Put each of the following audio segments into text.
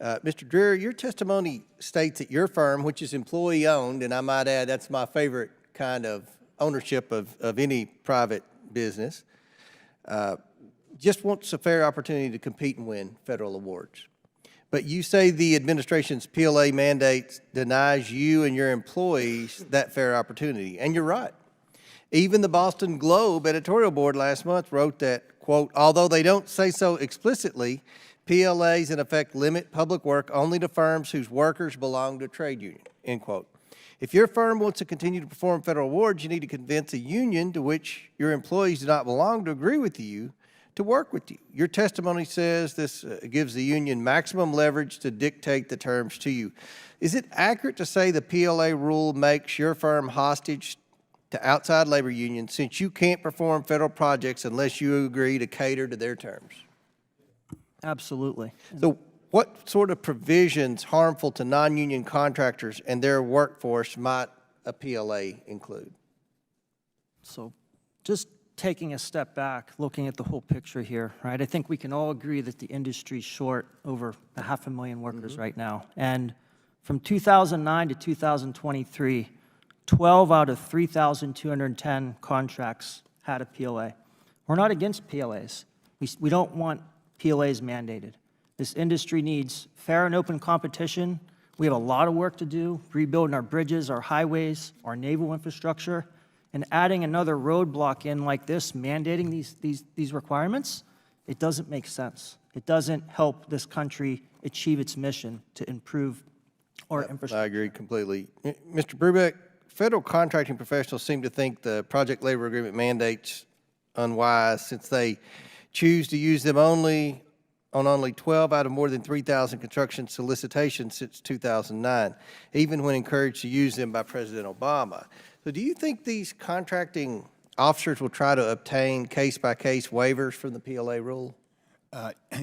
Mr. Dreher, your testimony states that your firm, which is employee-owned, and I might add that's my favorite kind of ownership of any private business, just wants a fair opportunity to compete and win federal awards. But you say the administration's PLA mandate denies you and your employees that fair opportunity, and you're right. Even the Boston Globe editorial board last month wrote that, quote, although they don't say so explicitly, PLAs in effect limit public work only to firms whose workers belong to a trade union, end quote. If your firm wants to continue to perform federal awards, you need to convince a union to which your employees do not belong to agree with you to work with you. Your testimony says this gives the union maximum leverage to dictate the terms to you. Is it accurate to say the PLA rule makes your firm hostage to outside labor unions since you can't perform federal projects unless you agree to cater to their terms? Absolutely. So what sort of provisions harmful to non-union contractors and their workforce might a PLA include? So just taking a step back, looking at the whole picture here, right? I think we can all agree that the industry's short over 500,000 workers right now. And from 2009 to 2023, 12 out of 3,210 contracts had a PLA. We're not against PLAs. We don't want PLAs mandated. This industry needs fair and open competition. We have a lot of work to do, rebuilding our bridges, our highways, our naval infrastructure, and adding another roadblock in like this, mandating these requirements, it doesn't make sense. It doesn't help this country achieve its mission to improve our infrastructure. I agree completely. Mr. Brubeck, federal contracting professionals seem to think the project labor agreement mandate's unwise since they choose to use them only 12 out of more than 3,000 construction solicitations since 2009, even when encouraged to use them by President Obama. So do you think these contracting officers will try to obtain case-by-case waivers from the PLA rule?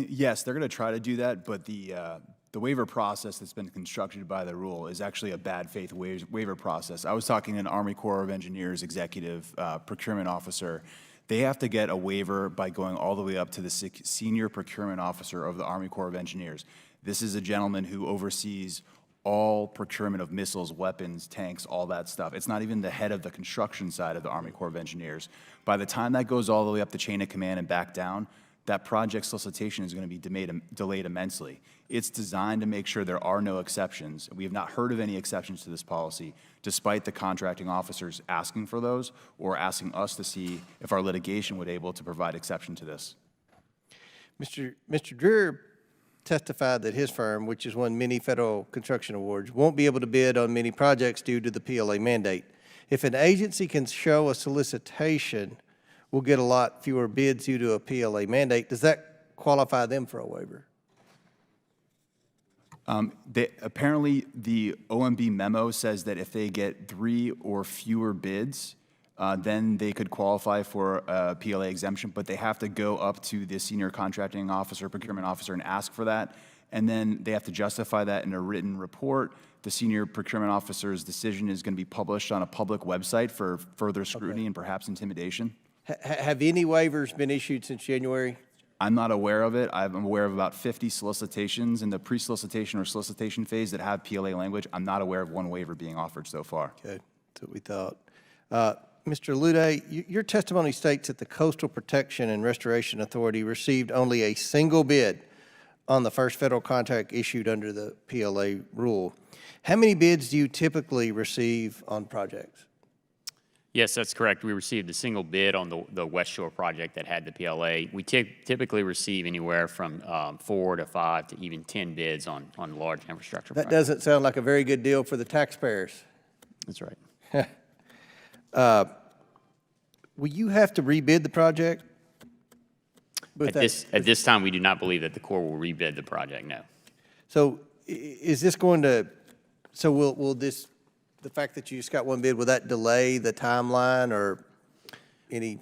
Yes, they're going to try to do that, but the waiver process that's been constructed by the rule is actually a bad faith waiver process. I was talking to an Army Corps of Engineers executive procurement officer. They have to get a waiver by going all the way up to the senior procurement officer of the Army Corps of Engineers. This is a gentleman who oversees all procurement of missiles, weapons, tanks, all that stuff. It's not even the head of the construction side of the Army Corps of Engineers. By the time that goes all the way up the chain of command and back down, that project solicitation is going to be delayed immensely. It's designed to make sure there are no exceptions. We have not heard of any exceptions to this policy, despite the contracting officers asking for those or asking us to see if our litigation would be able to provide exception to this. Mr. Dreher testified that his firm, which has won many federal construction awards, won't be able to bid on many projects due to the PLA mandate. If an agency can show a solicitation, we'll get a lot fewer bids due to a PLA mandate. Does that qualify them for a waiver? Apparently, the OMB memo says that if they get 3 or fewer bids, then they could qualify for a PLA exemption, but they have to go up to the senior contracting officer, procurement officer, and ask for that. And then they have to justify that in a written report. The senior procurement officer's decision is going to be published on a public website for further scrutiny and perhaps intimidation. Have any waivers been issued since January? I'm not aware of it. I'm aware of about 50 solicitations in the pre-solicitation or solicitation phase that have PLA language. I'm not aware of one waiver being offered so far. Okay, that's what we thought. Mr. Luday, your testimony states that the Coastal Protection and Restoration Authority received only a single bid on the first federal contract issued under the PLA rule. How many bids do you typically receive on projects? Yes, that's correct. We received a single bid on the West Shore project that had the PLA. We typically receive anywhere from 4 to 5 to even 10 bids on large infrastructure That projects. doesn't sound like a very good deal for the taxpayers. That's right. Will you have to rebid the project? At this time, we do not believe that the Corps will rebid the project, no. So is this going to, so will this, the fact that you just got one bid, will that delay the timeline or any?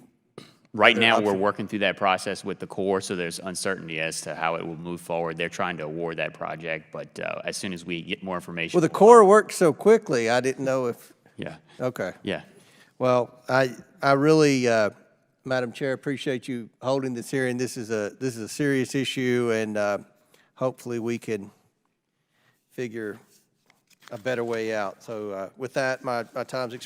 Right now, we're working through that process with the Corps, so there's uncertainty as to how it will move forward. They're trying to award that project, but as soon as we get more information. Well, the Corps worked so quickly, I didn't know if. Yeah. Okay. Yeah. Well, I really, Madam Chair, appreciate you holding this hearing. This is a serious issue, and hopefully we can figure a better way out. So with that, my time's expired.